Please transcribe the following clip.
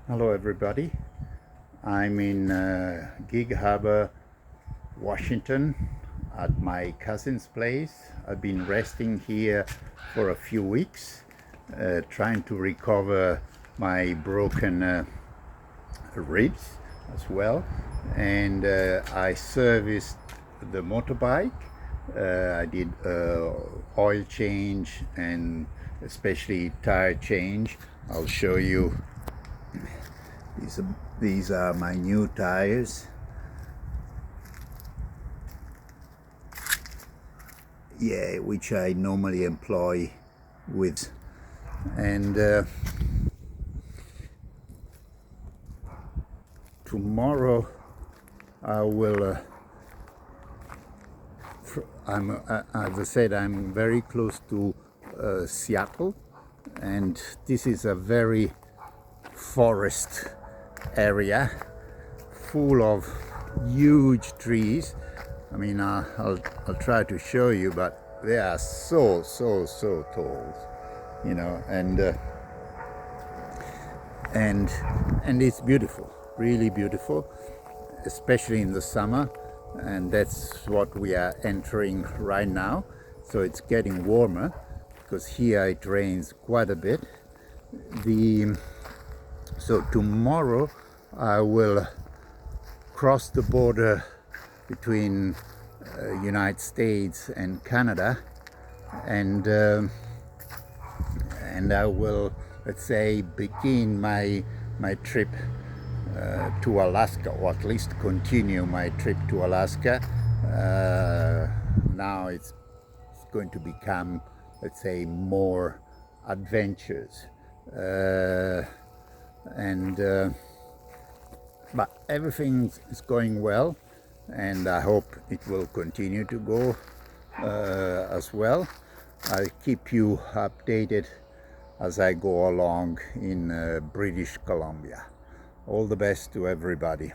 Hello everybody. I'm in Gig Harbor, Washington at my cousin's place. I've been resting here for a few weeks, trying to recover my broken ribs as well. And I serviced the motorbike. I did oil change and especially tire change. I'll show you. These are my new tires. Yeah, which I normally employ with. And tomorrow I will, as I said, I'm very close to Seattle, and this is a very forest area full of huge trees. I mean, I'll try to show you, but they are so tall, you know, and it's beautiful, really beautiful, especially in the summer, and that's what we are entering right now. So it's getting warmer because here it rains quite a bit. So tomorrow I will cross the border between United States and Canada, and I will, let's say, begin my trip to Alaska, or at least continue my trip to Alaska. Now it's going to become, let's say, more adventures. But everything is going well, and I hope it will continue to go as well. I'll keep you updated as I go along in British Columbia. All the best to everybody.